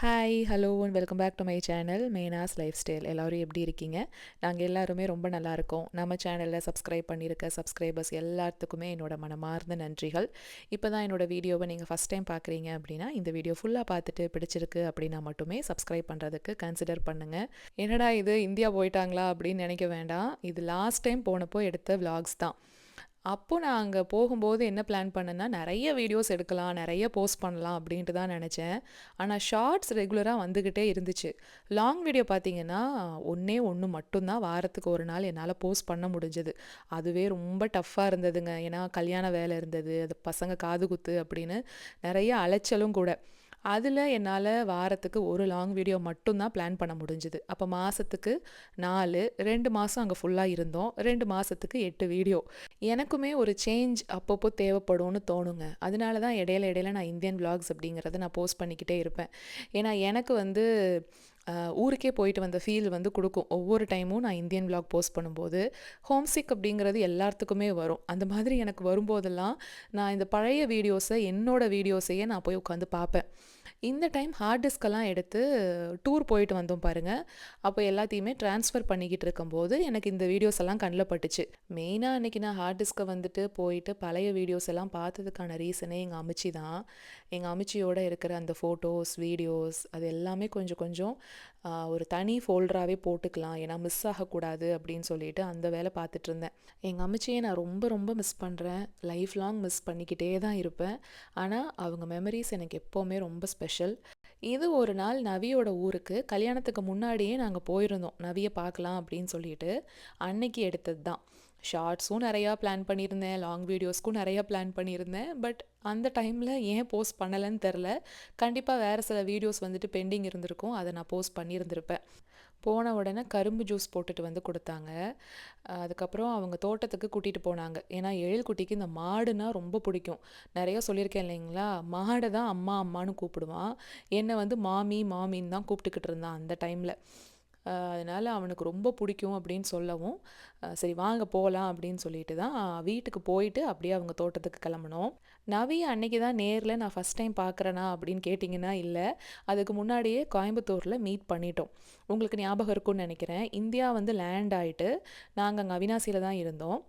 Hi hello and welcome back to my channel Meena's lifestyle. எல்லோரும் எப்படி இருக்கீங்க? நாங்கள் எல்லாருமே ரொம்ப நல்லா இருக்கோம். நம்ம சேனலில் சப்ஸ்கிரைப் பண்ணியிருக்க சப்ஸ்கிரைபர்ஸ் எல்லாத்துக்குமே என்னோட மனமார்ந்த நன்றிகள். இப்போ தான் என்னோட வீடியோவை நீங்கள் ஃபஸ்ட் டைம் பார்க்குறீங்க அப்படின்னா இந்த வீடியோ ஃபுல்லாக பார்த்துட்டு பிடிச்சிருக்கு அப்படின்னா மட்டுமே சப்ஸ்கிரைப் பண்ணுறதுக்கு கன்சிடர் பண்ணுங்கள். என்னடா இது இந்தியா போயிட்டாங்களா அப்படின்னு நினைக்க வேண்டாம். இது லாஸ்ட் டைம் போனப்போ எடுத்த விலாக்ஸ் தான். அப்போது நான் அங்கே போகும்போது என்ன பிளான் பண்ணேன்னா நிறைய வீடியோஸ் எடுக்கலாம், நிறைய போஸ்ட் பண்ணலாம் அப்படின்ட்டு தான் நினச்சேன். ஆனால் ஷார்ட்ஸ் ரெகுலராக வந்துக்கிட்டே இருந்துச்சு. லாங் வீடியோ பார்த்தீங்கன்னா ஒன்றே ஒன்று மட்டும்தான் வாரத்துக்கு ஒரு நாள் என்னால் போஸ்ட் பண்ண முடிஞ்சது. அதுவே ரொம்ப டஃப்பாக இருந்ததுங்க. ஏன்னா கல்யாண வேலை இருந்தது, அது பசங்க காது குத்து அப்படின்னு நிறைய அலைச்சலும் கூட. அதில் என்னால் வாரத்துக்கு ஒரு லாங் வீடியோ மட்டும்தான் பிளான் பண்ண முடிஞ்சுது. அப்போ மாதத்துக்கு 4, 2 மாதம் அங்கே ஃபுல்லாக இருந்தோம். 2 மாதத்துக்கு 8 வீடியோ. எனக்குமே ஒரு சேஞ்ச் அப்பப்போ தேவைப்படும்னு தோணுங்க. அதனால தான் இடையில இடையில நான் இந்தியன் விலாக்ஸ் அப்படிங்கிறத நான் போஸ்ட் பண்ணிக்கிட்டே இருப்பேன். ஏன்னா எனக்கு வந்து ஊருக்கே போயிட்டு வந்த ஃபீல் வந்து கொடுக்கும். ஒவ்வொரு டைமும் நான் இந்தியன் விலாக் போஸ்ட் பண்ணும்போது ஹோம்சிக் அப்படிங்கிறது எல்லாத்துக்குமே வரும். அந்த மாதிரி எனக்கு வரும்போதெல்லாம் நான் இந்த பழைய வீடியோஸை என்னோடய வீடியோஸையே நான் போய் உட்காந்து பார்ப்பேன். இந்த டைம் ஹார்ட் டிஸ்கெல்லாம் எடுத்து டூர் போயிட்டு வந்தோம் பாருங்கள். அப்போ எல்லாத்தையுமே ட்ரான்ஸ்ஃபர் பண்ணிக்கிட்டு இருக்கும்போது எனக்கு இந்த வீடியோஸ் எல்லாம் கண்ணில் பட்டுச்சு. மெயினாக அன்றைக்கி நான் ஹார்ட் டிஸ்கை வந்துட்டு போயிட்டு பழைய வீடியோஸ் எல்லாம் பார்த்ததுக்கான ரீசனே எங்கள் அம்மிச்சி தான். எங்கள் அம்மிச்சியோட இருக்கிற அந்த ஃபோட்டோஸ், வீடியோஸ் அது எல்லாமே கொஞ்சம் கொஞ்சம் ஒரு தனி ஃபோல்டராகவே போட்டுக்கலாம், ஏன்னா மிஸ் ஆகக்கூடாது அப்படின்னு சொல்லிட்டு அந்த வேலை பார்த்துட்டு இருந்தேன். எங்கள் அம்மிச்சியை நான் ரொம்ப ரொம்ப மிஸ் பண்ணுறேன். லைஃப் லாங் மிஸ் பண்ணிக்கிட்டே தான் இருப்பேன். ஆனால் அவங்க மெமரிஸ் எனக்கு எப்போவுமே ரொம்ப ஸ்பெஷல். இது ஒரு நாள் நவியோட ஊருக்கு கல்யாணத்துக்கு முன்னாடியே நாங்கள் போயிருந்தோம், நவியை பார்க்கலாம் அப்படின்னு சொல்லிட்டு. அன்னைக்கு எடுத்தது தான். ஷார்ட்ஸும் நிறையா பிளான் பண்ணியிருந்தேன், லாங் வீடியோஸ்க்கும் நிறையா பிளான் பண்ணியிருந்தேன். பட் அந்த டைமில் ஏன் போஸ்ட் பண்ணலைன்னு தெரில. கண்டிப்பாக வேறு சில வீடியோஸ் வந்துட்டு பெண்டிங் இருந்திருக்கும், அதை நான் போஸ்ட் பண்ணியிருந்திருப்பேன். போன உடனே கரும்பு ஜூஸ் போட்டுட்டு வந்து கொடுத்தாங்க. அதுக்கப்புறம் அவங்க தோட்டத்துக்கு கூட்டிகிட்டு போனாங்க. ஏன்னா எழில்குட்டிக்கு இந்த மாடுனா ரொம்ப பிடிக்கும். நிறையா சொல்லியிருக்கேன் இல்லைங்களா, மாடை தான் அம்மா அம்மானு கூப்பிடுவான். என்னை வந்து மாமி மாமின்னு தான் கூப்பிட்டுக்கிட்டு இருந்தான் அந்த டைமில். அதனால் அவனுக்கு ரொம்ப பிடிக்கும் அப்படின்னு சொல்லவும் சரி வாங்க போகலாம் அப்படின்னு சொல்லிட்டு தான் வீட்டுக்கு போயிட்டு அப்படியே அவங்க தோட்டத்துக்கு கிளம்புனோம். நவி அன்னைக்கு தான் நேரில் நான் ஃபஸ்ட் டைம் பார்க்குறேனா அப்படின்னு கேட்டிங்கன்னா இல்லை, அதுக்கு முன்னாடியே கோயம்புத்தூரில் மீட் பண்ணிட்டோம். உங்களுக்கு ஞாபகம் இருக்கும்னு நினைக்கிறேன். இந்தியா வந்து லேண்ட் ஆகிட்டு நாங்கள் அங்கே அவினாசியில் தான் இருந்தோம்.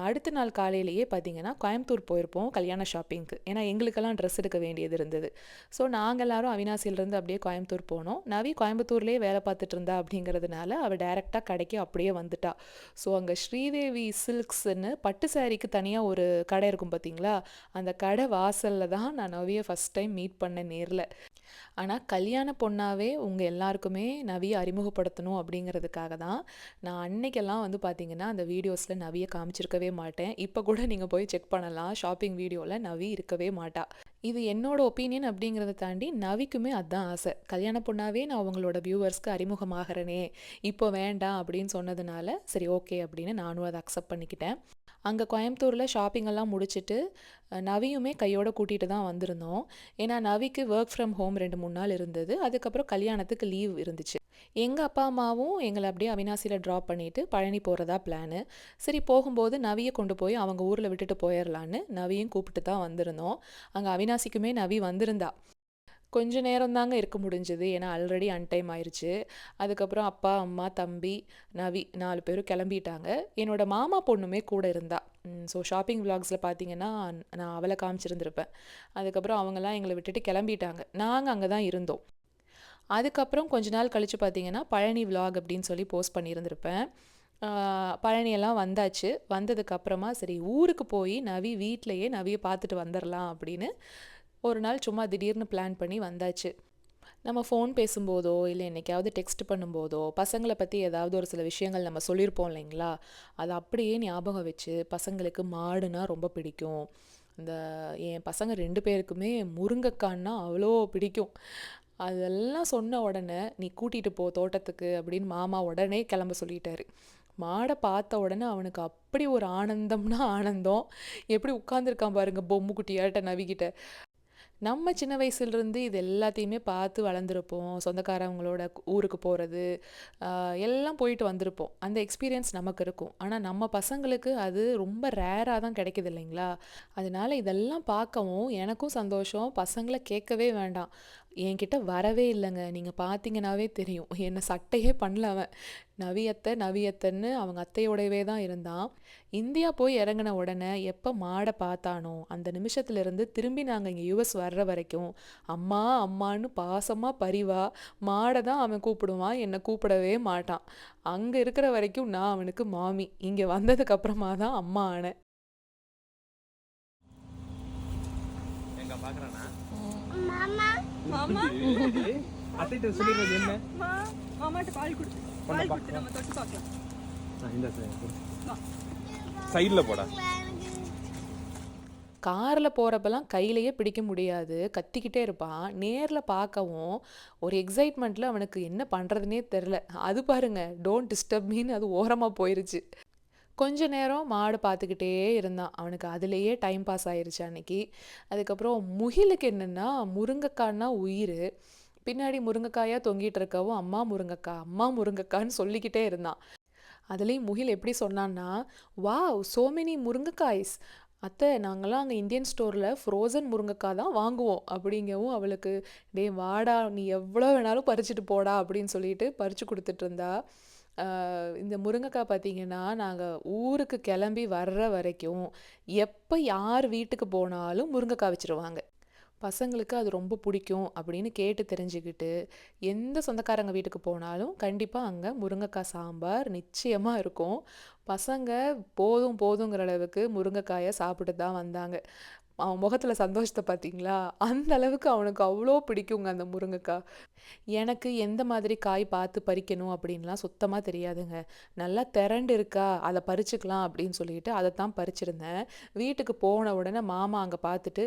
அடுத்த நாள் காலையிலேயே பார்த்தீங்கன்னா கோயம்புத்தூர் போயிருப்போம் கல்யாண ஷாப்பிங்க்கு. ஏன்னா எங்களுக்கெல்லாம் ட்ரெஸ் எடுக்க வேண்டியது இருந்தது. ஸோ நாங்கள் எல்லோரும் அவினாசியிலேருந்து அப்படியே கோயம்புத்தூர் போனோம். நவி கோயம்புத்தூர்லேயே வேலை பார்த்துட்டு இருந்தா அப்படிங்கிறதுனால அவள் டைரெக்டாக கடைக்கு அப்படியே வந்துட்டா. ஸோ அங்கே ஸ்ரீதேவி சில்க்ஸ்ன்னு பட்டு சாரிக்கு தனியாக ஒரு கடை இருக்கும் பார்த்தீங்களா, அந்த கடை வாசலில் தான் நான் நவியை ஃபஸ்ட் டைம் மீட் பண்ணேன் நேரில். ஆனால் கல்யாண பொண்ணாகவே உங்கள் எல்லாருக்குமே நவியை அறிமுகப்படுத்தணும் அப்படிங்கிறதுக்காக தான் நான் அன்னைக்கெல்லாம் வந்து பார்த்திங்கன்னா அந்த வீடியோஸில் நவியை காமிச்சிருக்கவே மாட்டேன். இப்போ கூட நீங்கள் போய் செக் பண்ணலாம், ஷாப்பிங் வீடியோவில் நவி இருக்கவே மாட்டா. இது என்னோட ஒப்பீனியன் அப்படிங்கிறத தாண்டி நவிக்குமே அதுதான் ஆசை. கல்யாண பொண்ணாகவே நான் அவங்களோட வியூவர்ஸ்க்கு அறிமுகமாகறனே, இப்போ வேண்டாம் அப்படின்னு சொன்னதுனால சரி ஓகே அப்படின்னு நானும் அதை அக்செப்ட் பண்ணிக்கிட்டேன். அங்கே கோயம்புத்தூரில் ஷாப்பிங்கெல்லாம் முடிச்சுட்டு நவியுமே கையோடு கூட்டிகிட்டு தான் வந்திருந்தோம். ஏன்னா நவிக்கு ஒர்க் ஃப்ரம் ஹோம் 2-3 நாள் இருந்தது. அதுக்கப்புறம் கல்யாணத்துக்கு லீவ் இருந்துச்சு. எங்கள் அப்பா அம்மாவும் எங்களை அப்படியே அவினாசியில் ட்ராப் பண்ணிவிட்டு பழனி போகிறதா பிளானு. சரி போகும்போது நவியை கொண்டு போய் அவங்க ஊரில் விட்டுட்டு போயிடலான்னு நவியும் கூப்பிட்டு தான் வந்திருந்தோம். அங்கே அவினாசிக்குமே நவி வந்திருந்தா. கொஞ்ச நேரம் தாங்க இருக்க முடிஞ்சது, ஏன்னா ஆல்ரெடி அன்டைம் ஆயிடுச்சு. அதுக்கப்புறம் அப்பா அம்மா தம்பி நவி 4 பேரும் கிளம்பிட்டாங்க. என்னோட மாமா பொண்ணுமே கூட இருந்தா. ஸோ ஷாப்பிங் விலாக்ஸில் பார்த்தீங்கன்னா நான் அவளை காமிச்சிருந்துருப்பேன். அதுக்கப்புறம் அவங்கெல்லாம் எங்களை விட்டுட்டு கிளம்பிட்டாங்க. நாங்கள் அங்கே தான் இருந்தோம். அதுக்கப்புறம் கொஞ்ச நாள் கழித்து பார்த்தீங்கன்னா பழனி விலாக் அப்படின்னு சொல்லி போஸ்ட் பண்ணியிருந்திருப்பேன். பழனியெல்லாம் வந்தாச்சு. வந்ததுக்கப்புறமா சரி ஊருக்கு போய் நவி வீட்டிலையே நவியை பார்த்துட்டு வந்துடலாம் அப்படின்னு ஒரு நாள் சும்மா திடீர்னு பிளான் பண்ணி வந்தாச்சு. நம்ம ஃபோன் பேசும்போதோ இல்லை என்றைக்காவது டெக்ஸ்ட் பண்ணும்போதோ பசங்களை பற்றி ஏதாவது ஒரு சில விஷயங்கள் நம்ம சொல்லியிருப்போம் இல்லைங்களா, அதை அப்படியே ஞாபகம் வச்சு பசங்களுக்கு மாடுனா ரொம்ப பிடிக்கும். இந்த என் பசங்க 2 பேருக்குமே முருங்கைக்கான்னா அவ்வளோ பிடிக்கும். அதெல்லாம் சொன்ன உடனே நீ கூட்டிகிட்டு போ தோட்டத்துக்கு அப்படின்னு மாமா உடனே கிளம்ப சொல்லிட்டாரு. மாடை பார்த்த உடனே அவனுக்கு அப்படி ஒரு ஆனந்தம்னா ஆனந்தம். எப்படி உட்காந்துருக்கான் பாருங்க பொம்மை குட்டியாட்ட நவிக்கிட்ட. நம்ம சின்ன வயசுலேருந்து இது எல்லாத்தையுமே பார்த்து வளர்ந்துருப்போம். சொந்தக்காரவங்களோட ஊருக்கு போகிறது எல்லாம் போயிட்டு வந்திருப்போம். அந்த எக்ஸ்பீரியன்ஸ் நமக்கு இருக்கும். ஆனால் நம்ம பசங்களுக்கு அது ரொம்ப ரேராக தான் கிடைக்குது இல்லைங்களா. அதனால இதெல்லாம் பார்க்கவும் எனக்கும் சந்தோஷம். பசங்களை கேட்கவே வேண்டாம். என்கிட்ட வரவே இல்லைங்க. நீங்கள் பார்த்தீங்கன்னாவே தெரியும். என்னை சட்டையே பண்ணல அவன். நவியத்தன்னு அவங்க அத்தையோடவே தான் இருந்தான். இந்தியா போய் இறங்கின உடனே எப்போ மாடை பார்த்தானோ அந்த நிமிஷத்துலேருந்து திரும்பி நாங்கள் இங்கே யுஎஸ் வர்ற வரைக்கும் அம்மா அம்மான்னு பாசமாக பரிவா மாடை தான் அவன் கூப்பிடுவான், என்னை கூப்பிடவே மாட்டான். அங்கே இருக்கிற வரைக்கும் நான் அவனுக்கு மாமி. இங்கே வந்ததுக்கு அப்புறமா தான் அம்மா ஆனேன். மாமா அத்தைட்ட சொல்லிடுறது என்ன? மாமாட்ட பால் கொடுத்து நம்ம தொட்டு பார்க்கலாம். இந்த சைடில் போடா. காரில் போகிறப்பெல்லாம் கையிலையே பிடிக்க முடியாது, கத்திக்கிட்டே இருப்பான். நேரில் பார்க்கவும் ஒரு எக்ஸைட்மெண்ட்டில் அவனுக்கு என்ன பண்ணுறதுனே தெரில. அது பாருங்க, டோன்ட் டிஸ்டர்ப் மீன்னு அது ஓரமாக போயிருச்சு. கொஞ்ச நேரம் மாடு பார்த்துக்கிட்டே இருந்தான். அவனுக்கு அதுலேயே டைம் பாஸ் ஆயிருச்சு அன்னைக்கு. அதுக்கப்புறம் முகிலுக்கு என்னென்னா முருங்கைக்கான்னா உயிர். பின்னாடி முருங்கைக்காயாக தொங்கிட்டு இருக்கவும் அம்மா முருங்கைக்கான்னு சொல்லிக்கிட்டே இருந்தான். அதுலேயும் முகில் எப்படி சொன்னான்னா, வாவ் சோ மெனி முருங்கைக்காய்ஸ் அத்தை, நாங்கள்லாம் அங்கே இந்தியன் ஸ்டோரில் ஃப்ரோசன் முருங்கைக்காய் தான் வாங்குவோம் அப்படிங்கவும் அவளுக்கு டே வாடா நீ எவ்வளோ வேணாலும் பறிச்சுட்டு போடா அப்படின்னு சொல்லிட்டு பறித்து கொடுத்துட்டு இருந்தா. இந்த முருங்கைக்காய் பார்த்திங்கன்னா நாங்கள் ஊருக்கு கிளம்பி வர்ற வரைக்கும் எப்போ யார் வீட்டுக்கு போனாலும் முருங்கைக்காய் வச்சுருவாங்க. பசங்களுக்கு அது ரொம்ப பிடிக்கும் அப்படின்னு கேட்டு தெரிஞ்சுக்கிட்டு எந்த சொந்தக்காரங்க வீட்டுக்கு போனாலும் கண்டிப்பாக அங்கே முருங்கைக்காய் சாம்பார் நிச்சயமாக இருக்கும். பசங்க போதுங்கிற அளவுக்கு முருங்கைக்காயை சாப்பிட்டு தான் வந்தாங்க. அவன் முகத்தில் சந்தோஷத்தை பார்த்தீங்களா? அந்த அளவுக்கு அவனுக்கு அவ்வளோ பிடிக்குங்க அந்த முருங்கைக்காய். எனக்கு எந்த மாதிரி காய் பார்த்து பறிக்கணும் அப்படின்லாம் சுத்தமாக தெரியாதுங்க. நல்லா திரண்டு இருக்கா அதை பறிச்சுக்கலாம் அப்படின்னு சொல்லிட்டு அதை தான் பறிச்சிருந்தேன். வீட்டுக்கு போன உடனே மாமா அங்கே பார்த்துட்டு,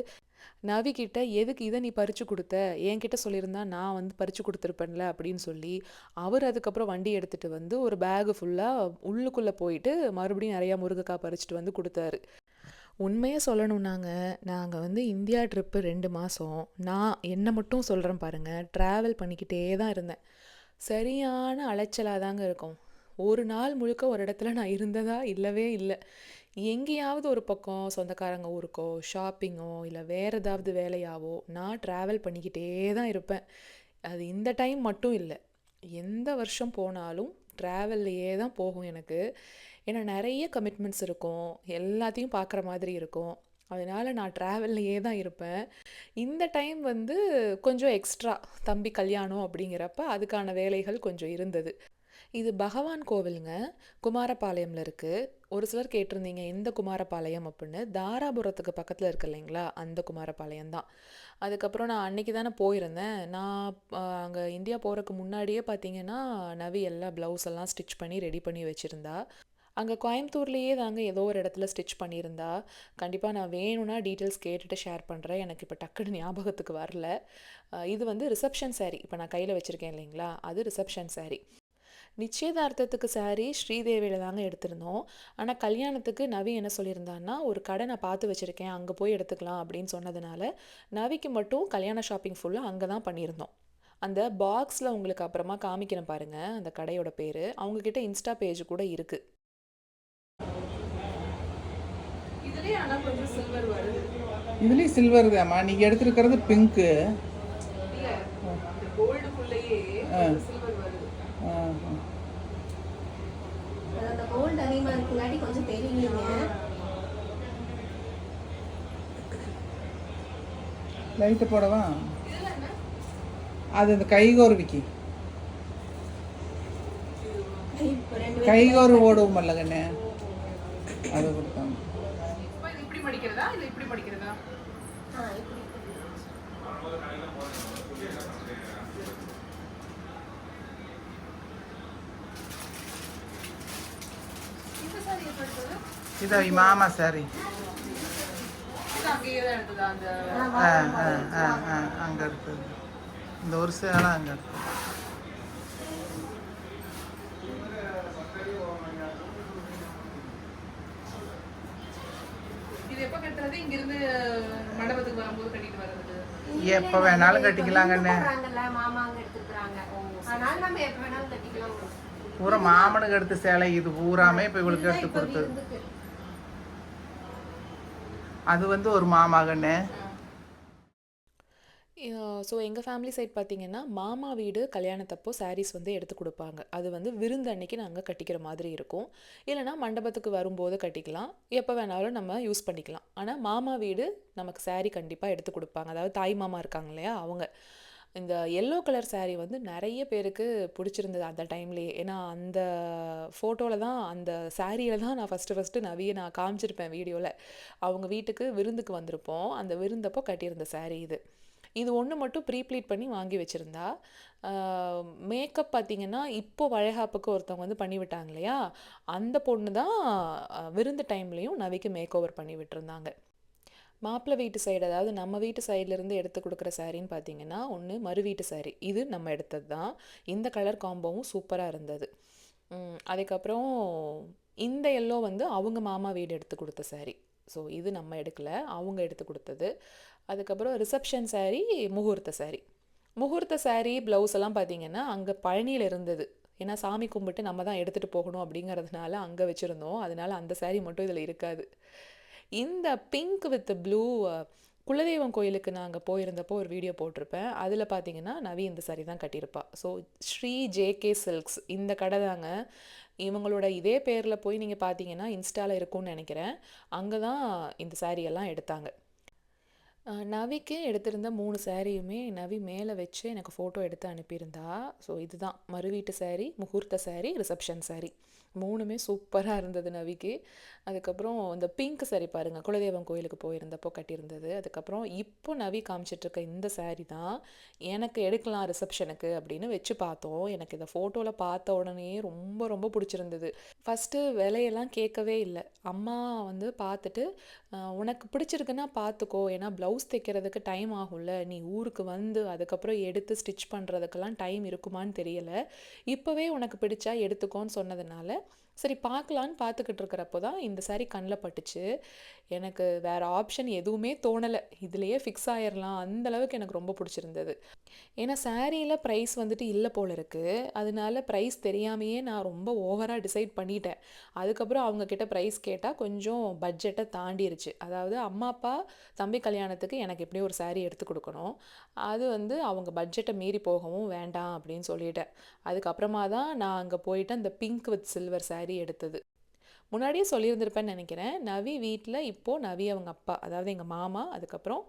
நவிக்கிட்ட எதுக்கு இதை நீ பறித்து கொடுத்த, என்கிட்ட சொல்லியிருந்தா நான் வந்து பறித்து கொடுத்துருப்பேன்ல அப்படின்னு சொல்லி அவர் அதுக்கப்புறம் வண்டி எடுத்துகிட்டு வந்து ஒரு பேகு ஃபுல்லாக உள்ளுக்குள்ளே போயிட்டு மறுபடியும் நிறையா முருங்கைக்காய் பறிச்சுட்டு வந்து கொடுத்தாரு. உண்மையாக சொல்லணுன்னாங்க, நாங்கள் வந்து இந்தியா ட்ரிப்பு 2 மாதம் நான் என்னை மட்டும் சொல்கிறேன் பாருங்கள், ட்ராவல் பண்ணிக்கிட்டே தான் இருந்தேன். சரியான அலைச்சலாக தாங்க இருக்கும். ஒரு நாள் முழுக்க ஒரு இடத்துல நான் இருந்ததா இல்லவே இல்லை. எங்கேயாவது ஒரு பக்கம் சொந்தக்காரங்க ஊருக்கோ ஷாப்பிங்கோ இல்லை வேறு ஏதாவது வேலையாவோ நான் ட்ராவல் பண்ணிக்கிட்டே தான் இருப்பேன். அது இந்த டைம் மட்டும் இல்லை, எந்த வருஷம் போனாலும் ட்ராவல்லையே தான் போகும் எனக்கு. ஏன்னா நிறைய கமிட்மெண்ட்ஸ் இருக்கும், எல்லாத்தையும் பார்க்குற மாதிரி இருக்கும். அதனால் நான் ட்ராவல்லையே தான் இருப்பேன். இந்த டைம் வந்து கொஞ்சம் எக்ஸ்ட்ரா தம்பி கல்யாணம் அப்படிங்கிறப்ப அதுக்கான வேலைகள் கொஞ்சம் இருந்தது. இது பகவான் கோவிலுங்க, குமாரபாளையமில் இருக்குது. ஒரு சிலர் கேட்டிருந்தீங்க எந்த குமாரபாளையம் அப்படின்னு. தாராபுரத்துக்கு பக்கத்தில் இருக்கு இல்லைங்களா, அந்த குமாரபாளையம் தான். அதுக்கப்புறம் நான் அன்றைக்கி தானே போயிருந்தேன். நான் அங்கே இந்தியா போகிறதுக்கு முன்னாடியே பார்த்தீங்கன்னா நவி எல்லா ப்ளவுஸ் எல்லாம் ஸ்டிச் பண்ணி ரெடி பண்ணி வச்சுருந்தா. அங்கே கோயம்புத்தூர்லேயே தாங்க ஏதோ ஒரு இடத்துல ஸ்டிச் பண்ணியிருந்தா. கண்டிப்பாக நான் வேணும்னா டீட்டெயில்ஸ் கேட்டுட்டு ஷேர் பண்ணுறேன், எனக்கு இப்போ டக்குன்னு ஞாபகத்துக்கு வரல. இது வந்து ரிசப்ஷன் சாரீ, இப்போ நான் கையில் வச்சுருக்கேன் இல்லைங்களா, அது ரிசப்ஷன் சாரீ. நிச்சயதார்த்தத்துக்கு சாரீ ஸ்ரீதேவியில் தாங்க எடுத்திருந்தோம். ஆனால் கல்யாணத்துக்கு நவி என்ன சொல்லியிருந்தான்னா, ஒரு கடை நான் பார்த்து வச்சுருக்கேன் அங்கே போய் எடுத்துக்கலாம் அப்படின்னு சொன்னதுனால நவிக்கு மட்டும் கல்யாண ஷாப்பிங் ஃபுல்லாக அங்கே தான் பண்ணியிருந்தோம். அந்த பாக்ஸில் உங்களுக்கு அப்புறமா காமிக்கிறேன் பாருங்கள் அந்த கடையோட பேர். அவங்கக்கிட்ட இன்ஸ்டா பேஜ் கூட இருக்குது. இதுலேயும் சில்வர் தாம்மா, நீங்கள் எடுத்துருக்கிறது பிங்க்கு. லைட்டு போடவா? அது இந்த கைகோர்விக்கு கைகோர் ஓடுவோம் இல்லைங்கண்ணே, அது கொடுத்தாங்க. இப்படி படிக்கிறதா இல்லை இப்படி படிக்கிறதா? இதோ மாமா சாரி அங்கே இருக்குது. இந்த ஒரு சேலை அங்கே இருக்குது. எப்போ வேணாலும் கட்டிக்கலாங்கண்ணே. பூரா மாமனுக்கு எடுத்த சேலை இது பூராமே இப்போ இவளுக்கு எடுத்து கொடுத்தது. அது வந்து ஒரு மாமாகண்ணே. ஸோ எங்கள் ஃபேமிலி சைட் பார்த்திங்கன்னா மாமா வீடு கல்யாணத்தப்போ சாரீஸ் வந்து எடுத்து கொடுப்பாங்க. அது வந்து விருந்து அன்னைக்கு நாங்கள் கட்டிக்கிற மாதிரி இருக்கும். இல்லைனா மண்டபத்துக்கு வரும்போது கட்டிக்கலாம், எப்போ வேணாலும் நம்ம யூஸ் பண்ணிக்கலாம். ஆனால் மாமா வீடு நமக்கு சாரீ கண்டிப்பாக எடுத்து கொடுப்பாங்க. அதாவது தாய் மாமா இருக்காங்க இல்லையா அவங்க. இந்த எல்லோ கலர் சாரீ வந்து நிறைய பேருக்கு பிடிச்சிருந்தது அந்த டைம்லேயே. ஏன்னா அந்த ஃபோட்டோவில் தான், அந்த சாரியில் தான் நான் ஃபஸ்ட்டு நவியை நான் காமிச்சிருப்பேன் வீடியோவில். அவங்க வீட்டுக்கு விருந்துக்கு வந்திருப்போம், அந்த விருந்தப்போ கட்டியிருந்த சாரீ இது. இது ஒன்று மட்டும் ப்ரீப்ளீட் பண்ணி வாங்கி வச்சுருந்தா. மேக்கப் பார்த்திங்கன்னா இப்போ வளைகாப்புக்கு ஒருத்தவங்க வந்து பண்ணி விட்டாங்க இல்லையா, அந்த பொண்ணு தான் விருந்து டைம்லேயும் நவிக்கு மேக் ஓவர் பண்ணி விட்டுருந்தாங்க. மாப்பிள்ளை வீட்டு சைடு, அதாவது நம்ம வீட்டு சைட்லேருந்து எடுத்து கொடுக்குற சாரின்னு பார்த்தீங்கன்னா ஒன்று மறு வீட்டு சாரி. இது நம்ம எடுத்தது தான். இந்த கலர் காம்போவும் சூப்பராக இருந்தது. அதுக்கப்புறம் இந்த எல்லோ வந்து அவங்க மாமா வீடு எடுத்து கொடுத்த சாரி. ஸோ இது நம்ம எடுக்கல, அவங்க எடுத்து கொடுத்தது. அதுக்கப்புறம் ரிசப்ஷன் சாரீ, முகூர்த்த சாரீ. முகூர்த்த சாரீ ப்ளவுஸ் எல்லாம் பார்த்திங்கன்னா அங்கே பழனியில் இருந்தது. ஏன்னா சாமி கும்பிட்டு நம்ம தான் எடுத்துகிட்டு போகணும் அப்படிங்கிறதுனால அங்கே வச்சுருந்தோம். அதனால் அந்த சாரீ மட்டும் இதில் இருக்காது. இந்த பிங்க் வித் ப்ளூ குலதெய்வம் கோயிலுக்கு நாங்கள் போயிருந்தப்போ ஒரு வீடியோ போட்டிருப்பேன். அதில் பார்த்திங்கன்னா நவி இந்த சாரீ தான் கட்டியிருப்பா. ஸோ ஸ்ரீ ஜேகே சில்க்ஸ் இந்த கடை தாங்க. இவங்களோட இதே பேரில் போய் நீங்கள் பார்த்தீங்கன்னா இன்ஸ்டாவில் இருக்கும்னு நினைக்கிறேன். அங்கே தான் இந்த சாரியெல்லாம் எடுத்தாங்க. நவிக்கு எடுத்திருந்த 3 சாரியுமே நவி மேலே வச்சு எனக்கு ஃபோட்டோ எடுத்து அனுப்பியிருந்தா. ஸோ இதுதான் மறு வீட்டு சாரீ, முகூர்த்த சாரீ, ரிசப்ஷன் சாரீ. 3மே சூப்பராக இருந்தது நவிக்கு. அதுக்கப்புறம் இந்த பிங்க் சாரீ பாருங்கள், குலதெய்வம் கோயிலுக்கு போயிருந்தப்போ கட்டியிருந்தது. அதுக்கப்புறம் இப்போ நவி காமிச்சிட்ருக்க இந்த சாரீ தான் எனக்கு எடுக்கலாம் ரிசப்ஷனுக்கு அப்படின்னு வச்சு பார்த்தோம். எனக்கு இந்த ஃபோட்டோவில் பார்த்த உடனே ரொம்ப ரொம்ப பிடிச்சிருந்தது. ஃபஸ்ட்டு விலையெல்லாம் கேட்கவே இல்லை. அம்மா வந்து பார்த்துட்டு உனக்கு பிடிச்சிருக்குன்னா பார்த்துக்கோ, ஏன்னா ப்ளவுஸ் தைக்கிறதுக்கு டைம் ஆகும்ல, நீ ஊருக்கு வந்து அதுக்கப்புறம் எடுத்து ஸ்டிச் பண்ணுறதுக்கெல்லாம் டைம் இருக்குமான்னு தெரியலை, இப்போவே உனக்கு பிடிச்சா எடுத்துக்கோன்னு சொன்னதுனால சரி பார்க்கலான்னு பார்த்துக்கிட்டு இருக்கிறப்போ தான் இந்த சாரீ கண்ணில் பட்டுச்சு. எனக்கு வேறு ஆப்ஷன் எதுவுமே தோணலை, இதுலேயே ஃபிக்ஸ் ஆயிடலாம், அந்தளவுக்கு எனக்கு ரொம்ப பிடிச்சிருந்தது. ஏன்னா சாரியில் ப்ரைஸ் வந்துட்டு இல்லை போல் இருக்குது. அதனால ப்ரைஸ் தெரியாமையே நான் ரொம்ப ஓவராக டிசைட் பண்ணிட்டேன். அதுக்கப்புறம் அவங்கக்கிட்ட ப்ரைஸ் கேட்டால் கொஞ்சம் பட்ஜெட்டை தாண்டிருச்சு. அதாவது அம்மா அப்பா தம்பி கல்யாணத்துக்கு எனக்கு எப்படியும் ஒரு சாரீ எடுத்து கொடுக்கணும். அது வந்து அவங்க பட்ஜெட்டை மீறி போகவும் வேண்டாம் அப்படின்னு சொல்லிட்டேன். அதுக்கப்புறமா தான் நான் அங்கே போயிட்டு அந்த பிங்க் வித் சில்வர் சாரீ எடுத்தது. முன்னாடியே சொல்லியிருந்திருப்பேன்னு நினைக்கிறேன். நவி வீட்டில் இப்போது நவி அவங்க அப்பா, அதாவது எங்கள் மாமா, அதுக்கப்புறம்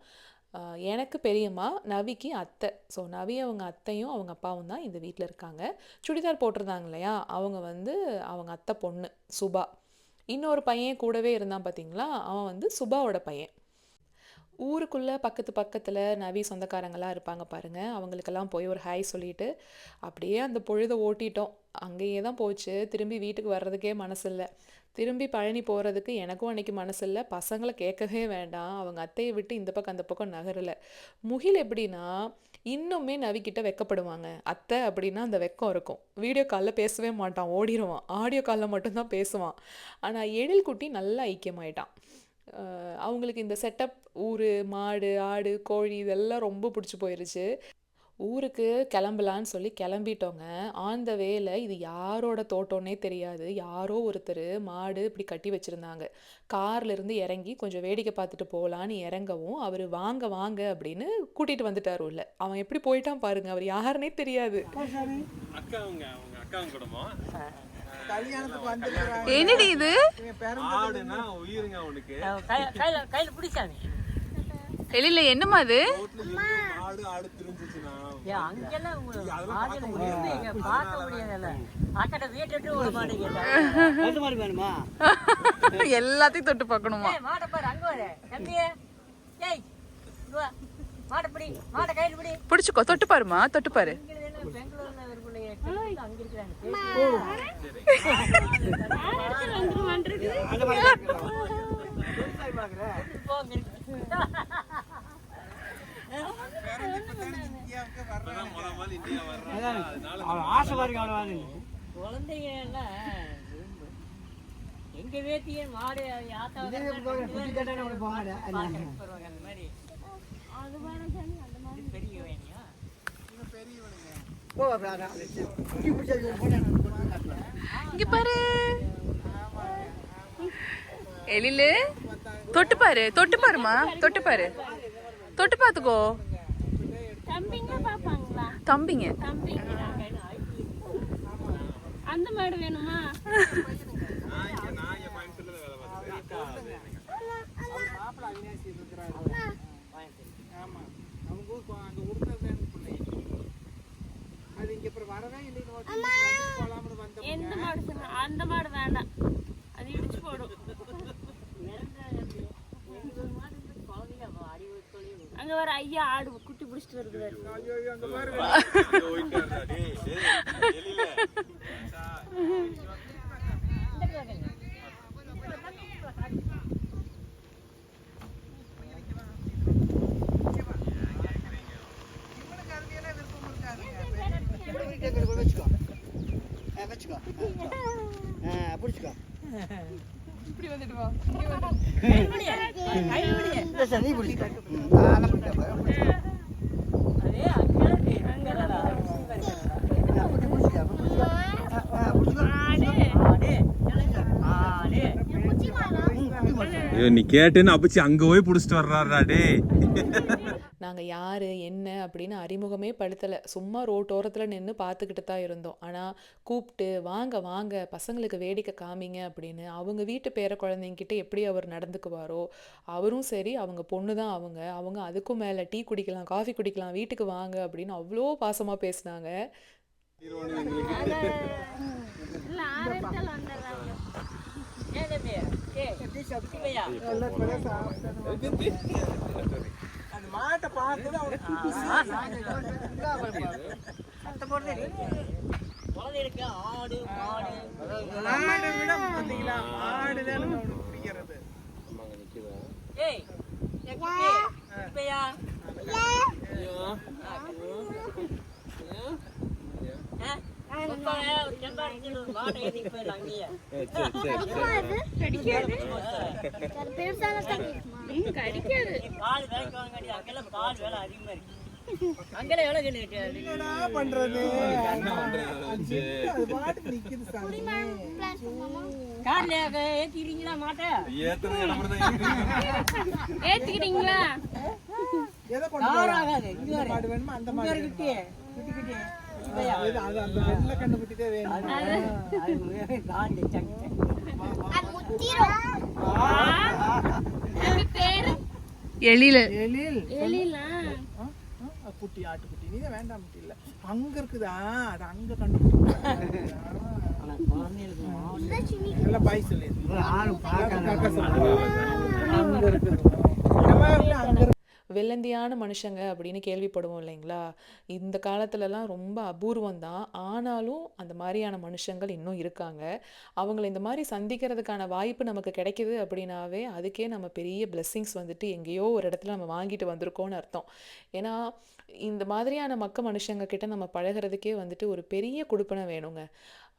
எனக்கு பெரியம்மா, நவிக்கு அத்தை. ஸோ நவி அவங்க அத்தையும் அவங்க அப்பாவும் தான் இந்த வீட்டில் இருக்காங்க. சுடிதார் போட்டிருந்தாங்க இல்லையா, அவங்க வந்து அவங்க அத்தை பொண்ணு சுபா. இன்னொரு பையன் கூடவே இருந்தான் பார்த்தீங்களா, அவன் வந்து சுபாவோட பையன். ஊருக்குள்ளே பக்கத்தில் நவி சொந்தக்காரங்களாம் இருப்பாங்க பாருங்கள், அவங்களுக்கெல்லாம் போய் ஒரு ஹாய் சொல்லிவிட்டு அப்படியே அந்த பொழுதை ஓட்டிட்டோம். அங்கேயே தான் போச்சு. திரும்பி வீட்டுக்கு வர்றதுக்கே மனசில்லை. திரும்பி பழனி போகிறதுக்கு எனக்கும் அன்றைக்கி மனசில்லை. பசங்களை கேட்கவே வேண்டாம், அவங்க அத்தையை விட்டு இந்த பக்கம் அந்த பக்கம் நகரலை. முகில் எப்படின்னா இன்னுமே நவிக்கிட்ட வெக்கப்படுவாங்க. அத்தை அப்படின்னா அந்த வெக்கம் இருக்கும். வீடியோ காலில் பேசவே மாட்டான், ஓடிடுவான். ஆடியோ காலில் மட்டும்தான் பேசுவான். ஆனால் எழில் குட்டி நல்லா ஐக்கியமாயிட்டான். அவங்களுக்கு இந்த செட்டப், ஊர், மாடு, ஆடு, கோழி இதெல்லாம் ரொம்ப பிடிச்சி போயிருச்சு. ஊருக்கு கிளம்பலான்னு சொல்லி கிளம்பிட்டோங்க. ஆன் த வேல இது யாரோட தோட்டம்னே தெரியாது, யாரோ ஒருத்தர் மாடு இப்படி கட்டி வச்சுருந்தாங்க. கார்லேருந்து இறங்கி கொஞ்சம் வேடிக்கை பார்த்துட்டு போகலான்னு இறங்கவும் அவர் வாங்க வாங்க அப்படின்னு கூட்டிகிட்டு வந்துட்டார் உள்ள. அவன் எப்படி போயிட்டான் பாருங்க, அவர் யாருன்னே தெரியாது. என்னடி இது? எழில என்னமா அது? எல்லாத்தையும் தொட்டு பார்க்கணுமா? பிடிச்சுக்கோ, தொட்டு பாருமா, தொட்டு பாரு. எங்க வேட்டிய மாடு இங்க பாரு எழிலு, தொட்டு பாரு, தொட்டு பாருமா, தொட்டு பாரு, தொட்டு பாத்துக்கோ. தம்பிங்க பாப்பாங்களா? தம்பிங்க தம்பிங்க. அந்த மாடு வேணுமா? மாப்பிள்ள அவினாசி இருக்கிறாரு. ஆமா அவங்க அங்க உடுறது பிள்ளை அது இங்க அப்புறம் வரவே இல்லை. போலாம்னு வந்த எந்த மாடு சொன்னா? அந்த மாடு வேண்டாம், அது இடிச்சு போடும். அங்க வர ஐயா ஆடு குட்டி பிடிச்சிட்டு வருது. அங்க பாருங்க. இப்படி வந்துட்டு வா. ஐயோ நீ கேட்டேன்னு அப்பச்சி அங்க போய் புடிச்சிட்டு வர்றாரா டே. நாங்கள் யார் என்ன அப்படின்னு அறிமுகமே படுத்தலை, சும்மா ரோட்டோரத்தில் நின்று பார்த்துக்கிட்டு தான் இருந்தோம். ஆனால் கூப்பிட்டு வாங்க வாங்க பசங்களுக்கு வேடிக்கை காமிங்க அப்படின்னு அவங்க வீட்டு பேர குழந்தைங்கிட்ட எப்படி அவர் நடந்துக்குவாரோ, அவரும் சரி அவங்க பொண்ணு தான் அவங்க அதுக்கும் மேலே டீ குடிக்கலாம் காஃபி குடிக்கலாம் வீட்டுக்கு வாங்க அப்படின்னு அவ்வளோ பாசமாக பேசினாங்க. அந்த மாட்டை பார்த்து ஆடு மாடு ஆடை விட பார்த்தீங்களா ஆடுதான் அவனுக்கு பிடிக்கிறது. ஏய் இப்பயா என்னடா பண்றது? அது பாட்டுக்கு நிக்குது சாமி. ஏத்திக்கிறீங்களா மாட்டை ஏத்திக்கிறீங்களா? எதை கொண்டு போறாங்க? இந்த மாடு வேணுமா அந்த மாடு குட்டி குட்டி அது அந்த வெள்ளை கண்ணு குட்டி தான் வேணும். எழில எழில் எழிலா? குட்டி ஆட்டுக்குட்டி நீ வேண்டாம் குட்டி இல்ல அங்க இருக்குதா? அது அங்க கண்டுபிடிச்சு நல்லா பாய் சொல்லி அங்க இருக்குது. அங்க வெள்ளந்தியான மனுஷங்க அப்படின்னு கேள்விப்படுவோம் இல்லைங்களா? இந்த காலத்துலலாம் ரொம்ப அபூர்வம் தான். ஆனாலும் அந்த மாதிரியான மனுஷங்கள் இன்னும் இருக்காங்க. அவங்கள இந்த மாதிரி சந்திக்கிறதுக்கான வாய்ப்பு நமக்கு கிடைக்கிது அப்படின்னாவே அதுக்கே நம்ம பெரிய பிளெஸ்ஸிங்ஸ் வந்துட்டு எங்கேயோ ஒரு இடத்துல நம்ம வாங்கிட்டு வந்திருக்கோம்னு அர்த்தம். ஏன்னா இந்த மாதிரியான மனுஷங்க கிட்ட நம்ம பழகிறதுக்கே வந்துட்டு ஒரு பெரிய கொடுப்பனை வேணுங்க.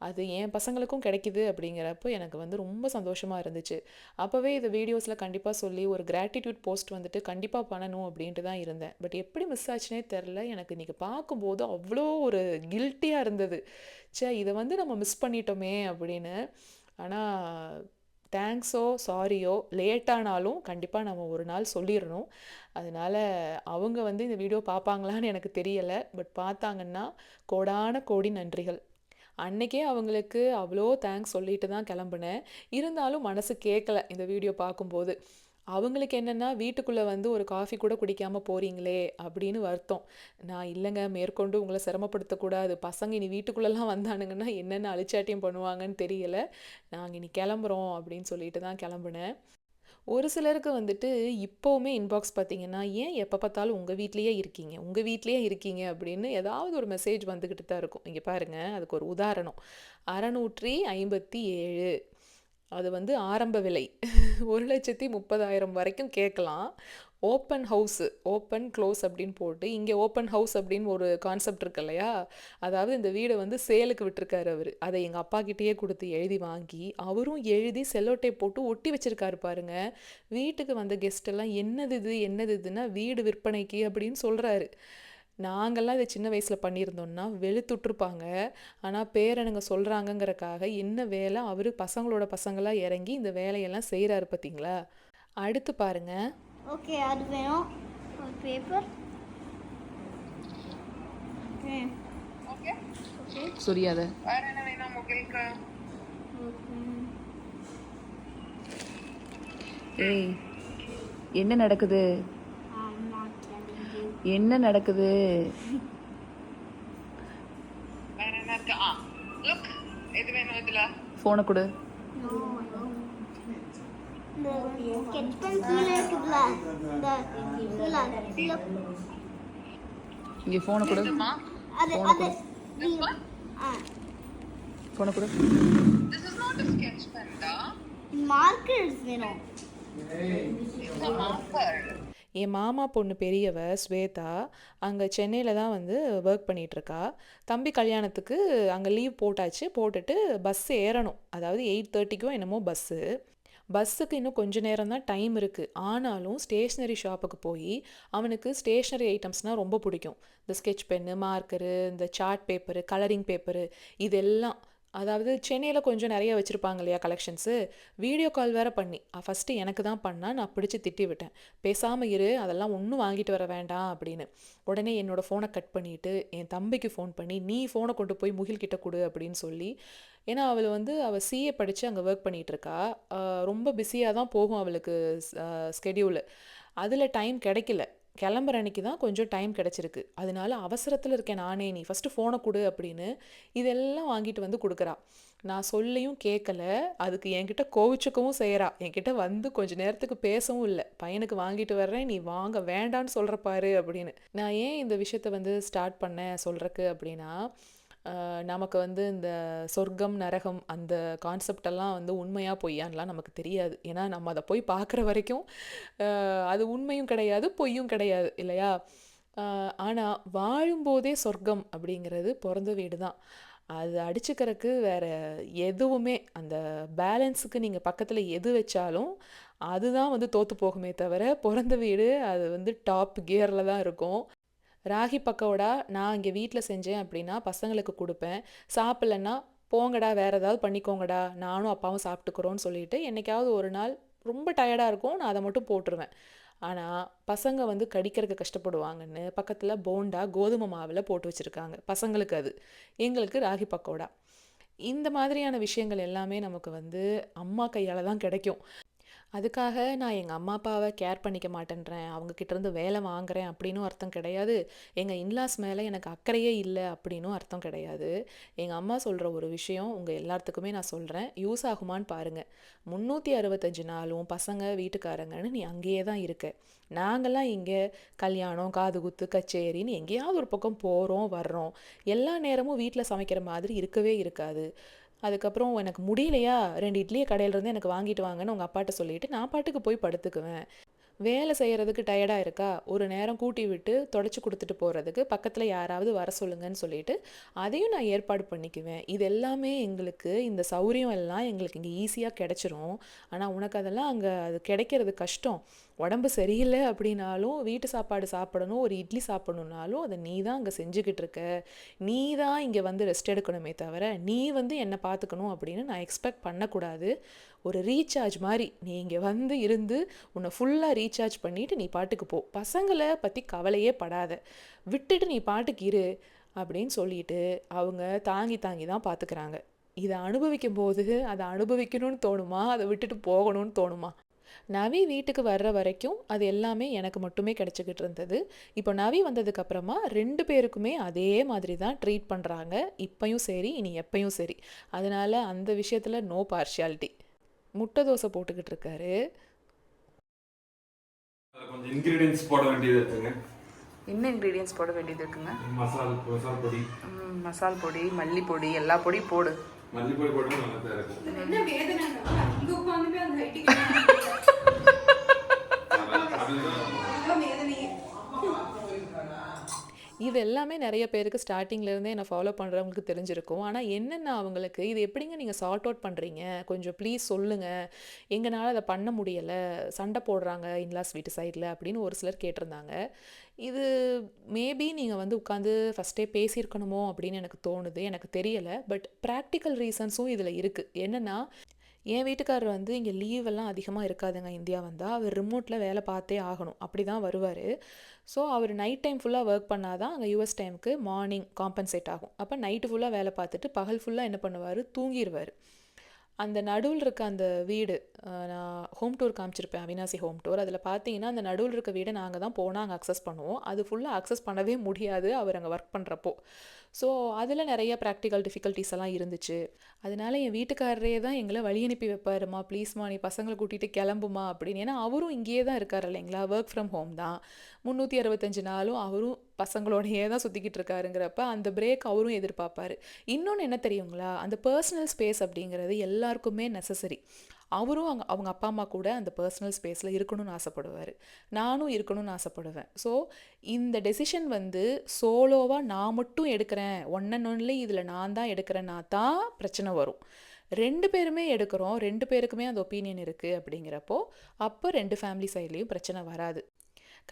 அது என் பசங்களுக்கும் கிடைக்கிது அப்படிங்கிறப்போ எனக்கு வந்து ரொம்ப சந்தோஷமாக இருந்துச்சு. அப்போவே இது வீடியோஸில் கண்டிப்பாக சொல்லி ஒரு கிராட்டிடியூட் போஸ்ட் வந்துட்டு கண்டிப்பாக பண்ணணும் அப்படின்ட்டு தான் இருந்தேன். பட் எப்படி மிஸ் ஆச்சுனே தெரில. எனக்கு இன்றைக்கி பார்க்கும்போது அவ்வளோ ஒரு கில்ட்டியாக இருந்தது. இதை வந்து நம்ம மிஸ் பண்ணிட்டோமே அப்படின்னு. ஆனால் தேங்க்ஸோ சாரியோ லேட்டானாலும் கண்டிப்பாக நம்ம ஒரு நாள் சொல்லிடணும். அதனால் அவங்க வந்து இந்த வீடியோ பார்ப்பாங்களான்னு எனக்கு தெரியலை. பட் பார்த்தாங்கன்னா கோடான கோடி நன்றிகள். அன்னைக்கே அவங்களுக்கு அவ்வளோ தேங்க்ஸ் சொல்லிட்டு தான் கிளம்புனேன். இருந்தாலும் மனசு கேட்கல இந்த வீடியோ பார்க்கும்போது. அவங்களுக்கு என்னென்னா வீட்டுக்குள்ளே வந்து ஒரு காஃபி கூட குடிக்காமல் போகிறீங்களே அப்படின்னு வருத்தம். நான் இல்லைங்க மேற்கொண்டு உங்களை சிரமப்படுத்தக்கூடாது, பசங்க இனி வீட்டுக்குள்ளெல்லாம் வந்தானுங்கன்னா என்னென்ன அழிச்சாட்டியம் பண்ணுவாங்கன்னு தெரியலை, நாங்கள் இனி கிளம்புறோம் அப்படின்னு சொல்லிட்டு தான் கிளம்புனேன். ஒரு சிலருக்கு வந்துட்டு இப்போவுமே இன்பாக்ஸ் பார்த்தீங்கன்னா ஏன் எப்போ பார்த்தாலும் உங்கள் வீட்லேயே இருக்கீங்க அப்படின்னு ஏதாவது ஒரு மெசேஜ் வந்துக்கிட்டு தான் இருக்கும். இங்கே பாருங்கள், அதுக்கு ஒரு உதாரணம் 657 அது வந்து ஆரம்ப விலை 1,30,000 வரைக்கும் கேட்கலாம். ஓப்பன் ஹவுஸு ஓப்பன் க்ளோஸ் அப்படின்னு போட்டு இங்கே ஓப்பன் ஹவுஸ் அப்படின்னு ஒரு கான்செப்ட் இருக்கு இல்லையா? அதாவது இந்த வீடை வந்து சேலுக்கு விட்டுருக்காரு அவர். அதை எங்கள் அப்பா கிட்டேயே கொடுத்து எழுதி வாங்கி அவரும் எழுதி செல்லோட்டை போட்டு ஒட்டி வச்சுருக்காரு பாருங்க. வீட்டுக்கு வந்த கெஸ்டெல்லாம் என்னதுன்னா வீடு விற்பனைக்கு அப்படின்னு சொல்கிறாரு. நாங்கள்லாம் இதை சின்ன வயசில் பண்ணியிருந்தோம்னா வெளுத்துட்ருப்பாங்க. ஆனால் பேரனுங்க சொல்கிறாங்கங்கிறக்காக என்ன வேலை அவர் பசங்களோட பசங்களாக இறங்கி இந்த வேலையெல்லாம் செய்கிறாரு பார்த்தீங்களா? அடுத்து பாருங்க. ஓகே, அது வேணும். ஒரு பேப்பர். சொரியாத. ஏய், என்ன நடக்குது? என்ன நடக்குது? போனை கொடு. இங்கே போனை கொடு. போனை கொடு. என் மாமா பொண்ணு பெரியவ ஸ்வேதா அங்கே சென்னையில் தான் வந்து ஒர்க் பண்ணிகிட்ருக்கா. தம்பி கல்யாணத்துக்கு அங்கே லீவ் போட்டாச்சு. போட்டுட்டு பஸ் ஏறணும். அதாவது 8:30க்கோ என்னமோ பஸ்ஸுக்கு இன்னும் கொஞ்ச நேரம் தான் டைம் இருக்குது. ஆனாலும் ஸ்டேஷ்னரி ஷாப்புக்கு போய் அவனுக்கு ஸ்டேஷ்னரி ஐட்டம்ஸ்னால் ரொம்ப பிடிக்கும். இந்த ஸ்கெட்ச் பென்னு, மார்க்கரு, இந்த சார்ட் பேப்பரு, கலரிங் பேப்பரு, இதெல்லாம். அதாவது சென்னையில் கொஞ்சம் நிறைய வச்சுருப்பாங்க இல்லையா கலெக்ஷன்ஸு. வீடியோ கால் வேறு பண்ணி ஃபஸ்ட்டு எனக்கு தான் பண்ணால், நான் பிடிச்சி திட்டி விட்டேன். பேசாமல் இரு, அதெல்லாம் ஒன்றும் வாங்கிட்டு வர வேண்டாம் அப்படின்னு. உடனே என்னோடய ஃபோனை கட் பண்ணிவிட்டு என் தம்பிக்கு ஃபோன் பண்ணி, நீ ஃபோனை கொண்டு போய் முகில்கிட்ட கொடு அப்படின்னு சொல்லி. ஏன்னா அவள் சிஏ படித்து அங்கே ஒர்க் பண்ணிகிட்ருக்கா. ரொம்ப பிஸியாக தான் போகும் அவளுக்கு ஸ்கெடியூலு. அதில் டைம் கிடைக்கல. கிளம்புற அன்னைக்கு தான் கொஞ்சம் டைம் கிடச்சிருக்கு. அதனால அவசரத்தில் இருக்கேன் நானே, நீ ஃபஸ்ட்டு ஃபோனை கொடு அப்படின்னு இதெல்லாம் வாங்கிட்டு வந்து கொடுக்குறா. நான் சொல்லியும் கேட்கல. அதுக்கு என்கிட்ட கோவிச்சுக்கவும் செய்கிறா. என்கிட்ட வந்து கொஞ்சம் நேரத்துக்கு பேசவும் இல்லை. பையனுக்கு வாங்கிட்டு வர்றேன், நீ வாங்க வேண்டான்னு சொல்கிற பாரு அப்படின்னு. நான் ஏன் இந்த விஷயத்த வந்து ஸ்டார்ட் பண்ணேன் சொல்கிறக்கு அப்படின்னா, நமக்கு வந்து இந்த சொர்க்கம் நரகம் அந்த கான்செப்டெல்லாம் வந்து உண்மையாக பொய்யான்லாம் நமக்கு தெரியாது. ஏன்னா நம்ம அதை போய் பார்க்குற வரைக்கும் அது உண்மையும் கிடையாது, பொய்யும் கிடையாது இல்லையா? ஆனால் வாழும்போதே சொர்க்கம் அப்படிங்கிறது பிறந்த வீடு தான். அது அடிச்சுக்கிறதுக்கு வேறு எதுவுமே, அந்த பேலன்ஸுக்கு நீங்கள் பக்கத்தில் எது வச்சாலும் அதுதான் வந்து தோற்று போகுமே தவிர, பிறந்த வீடு அது வந்து டாப் கியரில் தான் இருக்கும். ராகி பக்கோடா நான் இங்கே வீட்டில் செஞ்சேன் அப்படின்னா பசங்களுக்கு கொடுப்பேன். சாப்பிட்லன்னா போங்கடா வேறு ஏதாவது பண்ணிக்கோங்கடா, நானும் அப்பாவும் சாப்பிட்டுக்கிறோன்னு சொல்லிட்டு என்னைக்காவது ஒரு நாள் ரொம்ப டயர்டாக இருக்கும், நான் அதை மட்டும் போட்டுருவேன். ஆனால் பசங்க வந்து கடிக்கிறதுக்கு கஷ்டப்படுவாங்கன்னு பக்கத்தில் போண்டா கோதுமை மாவில் போட்டு வச்சுருக்காங்க. பசங்களுக்கு அது, எங்களுக்கு ராகி பக்கோடா. இந்த மாதிரியான விஷயங்கள் எல்லாமே நமக்கு வந்து அம்மா கையால் தான் கிடைக்கும். அதுக்காக நான் எங்கள் அம்மா அப்பாவை கேர் பண்ணிக்க மாட்டேன்றேன், அவங்கக்கிட்டேருந்து வேலை வாங்குறேன் அப்படின்னும் அர்த்தம் கிடையாது. எங்கள் இன்லாஸ் மேலே எனக்கு அக்கறையே இல்லை அப்படின்னும் அர்த்தம் கிடையாது. எங்கள் அம்மா சொல்கிற ஒரு விஷயம் உங்கள் எல்லாத்துக்குமே நான் சொல்கிறேன், யூஸ் ஆகுமான்னு பாருங்கள். 365 நாளும் பசங்க வீட்டுக்காரங்கன்னு நீ அங்கேயே தான் இருக்க. நாங்கள்லாம் இங்கே கல்யாணம், காது குத்து, கச்சேரின்னு எங்கேயாவது ஒரு பக்கம் போகிறோம் வர்றோம். எல்லா நேரமும் வீட்டில் சமைக்கிற மாதிரி இருக்கவே இருக்காது. அதுக்கப்புறம் எனக்கு முடியலையா 2 இட்லியை கடையிலேருந்து எனக்கு வாங்கிட்டு வாங்கன்னு உங்கள் அப்பாட்ட சொல்லிவிட்டு நான் பாட்டுக்கு போய் படுத்துக்குவேன். வேலை செய்கிறதுக்கு டயர்டாக இருக்கா, ஒரு நேரம் கூட்டி விட்டு தொடச்சி கொடுத்துட்டு போகிறதுக்கு பக்கத்தில் யாராவது வர சொல்லுங்கன்னு சொல்லிட்டு அதையும் நான் ஏற்பாடு பண்ணிக்குவேன். இது எல்லாமே எங்களுக்கு, இந்த சௌரியம் எல்லாம் எங்களுக்கு இங்கே ஈஸியாக கிடச்சிரும். ஆனால் உனக்கு அதெல்லாம் அங்கே அது கிடைக்கிறது கஷ்டம். உடம்பு சரியில்லை அப்படின்னாலும் வீட்டு சாப்பாடு சாப்பிடணும், ஒரு இட்லி சாப்பிடணுன்னாலும் அதை நீ தான் அங்கே செஞ்சுக்கிட்டு இருக்க. நீ தான் இங்கே வந்து ரெஸ்ட் எடுக்கணுமே தவிர நீ வந்து என்னை பார்த்துக்கணும் அப்படின்னு நான் எக்ஸ்பெக்ட் பண்ணக்கூடாது. ஒரு ரீசார்ஜ் மாதிரி நீ இங்கே வந்து இருந்து உன்னை ஃபுல்லாக ரீசார்ஜ் பண்ணிவிட்டு நீ பாட்டுக்கு போ. பசங்களை பற்றி கவலையே படாத, விட்டுட்டு நீ பாட்டுக்கு இரு அப்படின்னு சொல்லிட்டு அவங்க தாங்கி தான் பார்த்துக்கிறாங்க. இதை அனுபவிக்கும் போது அதை அனுபவிக்கணும்னு தோணுமா, அதை விட்டுட்டு போகணும்னு தோணுமா? நவி வீட்டுக்கு வர்ற வரைக்கும் அது எல்லாமே எனக்கு மட்டுமே கிடச்சிக்கிட்டு இருந்தது. இப்போ நவி வந்ததுக்கப்புறமா 2 பேருக்குமே அதே மாதிரி தான் ட்ரீட் பண்ணுறாங்க. இப்பையும் சரி, இனி எப்பையும் சரி. அதனால் அந்த விஷயத்தில் நோ பார்ஷியாலிட்டி. முட்டை தோசை போட்டுக்கிட்டு இருக்காரு. கொஞ்சம் இன்கிரீடியன்ஸ் போட வேண்டியது இருக்குங்க. என்ன இன்க்ரீடியன்ஸ் போட வேண்டியது இருக்குங்க? மசால் பொடி, மசால் பொடி, மல்லிப்பொடி, எல்லா பொடியும் போடு. மல்லிப்பொடி போட்டு நல்லா தான் இருக்கும். இது எல்லாமே நிறைய பேருக்கு ஸ்டார்டிங்லேருந்தே என்னை ஃபாலோ பண்ணுறவங்களுக்கு தெரிஞ்சிருக்கும். ஆனால் என்னென்ன அவங்களுக்கு இது எப்படிங்க நீங்கள் சார்ட் அவுட் பண்ணுறீங்க, கொஞ்சம் ப்ளீஸ் சொல்லுங்கள், எங்களால் அதை பண்ண முடியலை, சண்டை போடுறாங்க இன்லாஸ் வீட்டு சைடில் அப்படின்னு ஒரு சிலர் கேட்டிருந்தாங்க. இது மேபி நீங்கள் வந்து உட்காந்து ஃபஸ்ட்டே பேசியிருக்கணுமோ அப்படின்னு எனக்கு தோணுது, எனக்கு தெரியலை. பட் ப்ராக்டிக்கல் ரீசன்ஸும் இதில் இருக்குது. என்னென்னா, என் வீட்டுக்காரர் வந்து இங்கே லீவெல்லாம் அதிகமாக இருக்காதுங்க. இந்தியா வந்தால் அவர் ரிமோட்டில் வேலை பார்த்தே ஆகணும், அப்படி தான் வருவார். ஸோ அவர் நைட் டைம் ஃபுல்லாக ஒர்க் பண்ணால் தான் அங்கே யூஎஸ் டைமுக்கு மார்னிங் காம்பன்சேட் ஆகும். அப்போ நைட்டு ஃபுல்லாக வேலை பார்த்துட்டு பகல் ஃபுல்லாக என்ன பண்ணுவார், தூங்கிடுவார். அந்த நடுவில் இருக்க அந்த வீடு, நான் ஹோம் டூர் காமிச்சிருப்பேன், அவினாசி ஹோம் டூர். அதில் பார்த்தீங்கன்னா அந்த நடுவில் இருக்க வீடை நாங்கள் தான் போனால் அங்கே அக்சஸ் பண்ணுவோம். அது ஃபுல்லாக அக்சஸ் பண்ணவே முடியாது அவர் அங்கே ஒர்க் பண்ணுறப்போ. ஸோ அதில் நிறைய ப்ராக்டிக்கல் டிஃபிகல்ட்டிஸ் எல்லாம் இருந்துச்சு. அதனால என் வீட்டுக்காரரே தான் எங்களை வழி அனுப்பி வைப்பாருமா, ப்ளீஸ்மா நீ பசங்களை கூட்டிகிட்டு கிளம்புமா அப்படின்னு. ஏன்னா அவரும் இங்கேயே தான் இருக்கார் இல்லைங்களா, ஒர்க் ஃப்ரம் ஹோம் தான். 365 நாளும் அவரும் பசங்களோடையே தான் சுற்றிக்கிட்டு இருக்காருங்கிறப்ப அந்த பிரேக் அவரும் எதிர்பார்ப்பார். இன்னொன்று என்ன தெரியுங்களா, அந்த பர்சனல் ஸ்பேஸ் அப்படிங்கிறது எல்லாருக்குமே நெசசரி. அவரும் அவங்க அப்பா அம்மா கூட அந்த பர்சனல் ஸ்பேஸில் இருக்கணும்னு ஆசைப்படுவார், நானும் இருக்கணும்னு ஆசைப்படுவேன். ஸோ இந்த டெசிஷன் வந்து சோலோவாக நான் மட்டும் எடுக்கிறேன், ஒன் அண்ட் ஒன்லி இதில் நான் தான் எடுக்கிறேன்னா தான் பிரச்சனை வரும். 2 பேருமே எடுக்கிறோம், 2 பேருக்குமே அந்த ஒப்பீனியன் இருக்குது அப்படிங்கிறப்போ அப்போ 2 ஃபேமிலி சைட்லேயும் பிரச்சனை வராது.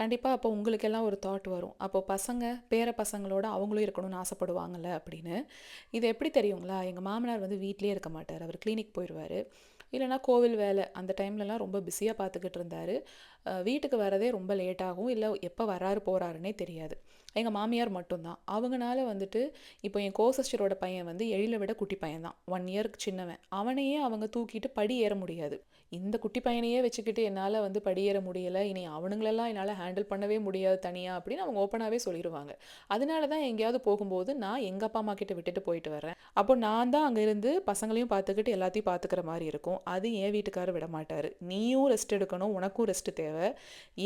கண்டிப்பாக அப்போ உங்களுக்கெல்லாம் ஒரு தாட் வரும், அப்போ பசங்க பேர பசங்களோட அவங்களும் இருக்கணும்னு ஆசைப்படுவாங்கள்ல அப்படின்னு. இது எப்படி தெரியுங்களா, எங்கள் மாமனார் வந்து வீட்டிலே இருக்க மாட்டார், அவர் கிளினிக் போயிடுவார், இல்லைனா கோவில் வேலை அந்த டைம்லலாம் ரொம்ப பிஸியாக பார்த்துக்கிட்டு இருந்தார். வீட்டுக்கு வரதே ரொம்ப லேட்டாகும், இல்லை எப்போ வராரு போகிறாருன்னே தெரியாது. எங்கள் மாமியார் மட்டும்தான். அவங்கனால வந்துட்டு இப்போ என் கோசிஸ்டரோட பையன் வந்து எழிலை விட குட்டி பையன் தான், 1 இயருக்கு சின்னவன். அவனையே அவங்க தூக்கிட்டு படி ஏற முடியாது. இந்த குட்டி பையனையே வச்சுக்கிட்டு என்னால் வந்து படி ஏற முடியலை, இனி அவனுங்களெல்லாம் என்னால் ஹேண்டில் பண்ணவே முடியாது தனியாக அப்படின்னு அவங்க ஓப்பனாகவே சொல்லிடுவாங்க. அதனால தான் எங்கேயாவது போகும்போது நான் எங்கள் அப்பா அம்மா கிட்ட விட்டுட்டு போயிட்டு வரேன். அப்போ நான் தான் அங்கே இருந்து பசங்களையும் பார்த்துக்கிட்டு எல்லாத்தையும் பார்த்துக்கிற மாதிரி இருக்கும். அது என் வீட்டுக்காரர் விட மாட்டார். நீயும் ரெஸ்ட் எடுக்கணும், உனக்கும் ரெஸ்ட் தேவை,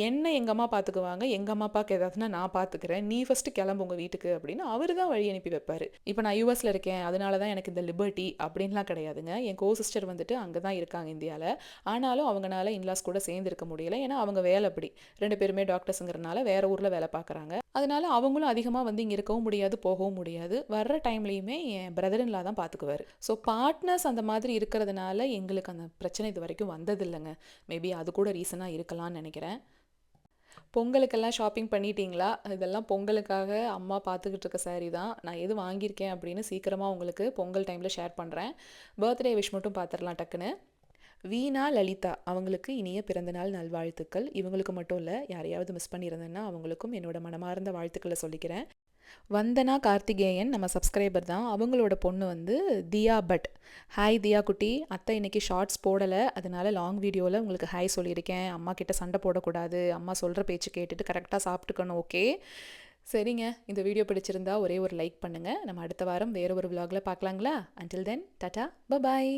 என்ன எங்கள் அம்மா பார்த்துக்குவாங்க, எங்கள் அம்மா அப்பாவுக்கு ஏதாவதுனா நான் பார்த்துக்கிறேன், நீ ஃபஸ்ட்டு கிளம்பு உங்கள் வீட்டுக்கு அப்படின்னு அவர் தான் வழி அனுப்பி வைப்பார். இப்போ நான் யூஎஸில் இருக்கேன் அதனால தான் எனக்கு இந்த லிபர்ட்டி அப்படின்லாம் கிடையாதுங்க. என் கோசிஸ்டர் வந்துட்டு அங்கே தான் இருக்காங்க இந்தியாவில். ஆனாலும் அவங்களால இன்லாஸ் கூட சேர்ந்து இருக்க முடியலை, ஏன்னா அவங்க வேலை அப்படி, 2 பேருமே டாக்டர்ஸுங்கிறனால வேறு ஊரில் வேலை பார்க்குறாங்க. அதனால அவங்களும் அதிகமாக வந்து இங்கே இருக்கவும் முடியாது, போகவும் முடியாது. வர்ற டைம்லேயுமே என் பிரதர்-இன்-லா தான் பார்த்துக்குவார். ஸோ பார்ட்னர்ஸ் அந்த மாதிரி இருக்கிறதுனால எங்களுக்கு அந்த பிரச்சனை இது வரைக்கும் வந்ததில்லைங்க. மேபி அது கூட ரீசனாக இருக்கலாம்னு நினைக்கிறேன். பொங்கலுக்கெல்லாம் ஷாப்பிங் பண்ணிட்டீங்களா? இதெல்லாம் பொங்கலுக்காக அம்மா பார்த்துக்கிட்டு இருக்க சாரீ தான். நான் எது வாங்கியிருக்கேன் அப்படின்னு சீக்கிரமாக உங்களுக்கு பொங்கல் டைமில் ஷேர் பண்ணுறேன். பர்த்டே விஷ் மட்டும் பார்த்துடலாம் டக்குன்னு. வீணா லலிதா அவங்களுக்கு இனிய பிறந்தநாள் நல்வாழ்த்துக்கள். இவங்களுக்கு மட்டும் இல்லை, யாரையாவது மிஸ் பண்ணியிருந்தேன்னா அவங்களுக்கும் என்னோட மனமார்ந்த வாழ்த்துக்களை சொல்லிக்கிறேன். வந்தனா கார்த்திகேயன் நம்ம சப்ஸ்கிரைபர் தான், அவங்களோட பொண்ணு வந்து தியா பட். ஹாய் தியா குட்டி, அத்தை இன்னைக்கு ஷார்ட்ஸ் போடலை, அதனால லாங் வீடியோவில் உங்களுக்கு ஹாய் சொல்லியிருக்கேன். அம்மா கிட்ட சண்டை போடக்கூடாது, அம்மா சொல்கிற பேச்சு கேட்டுட்டு கரெக்டாக சாப்பிட்டுக்கணும், ஓகே? சரிங்க, இந்த வீடியோ பிடிச்சிருந்தா ஒரே ஒரு லைக் பண்ணுங்கள். நம்ம அடுத்த வாரம் வேறு ஒரு vlogல பார்க்கலாங்களா? Until then tata, bye bye.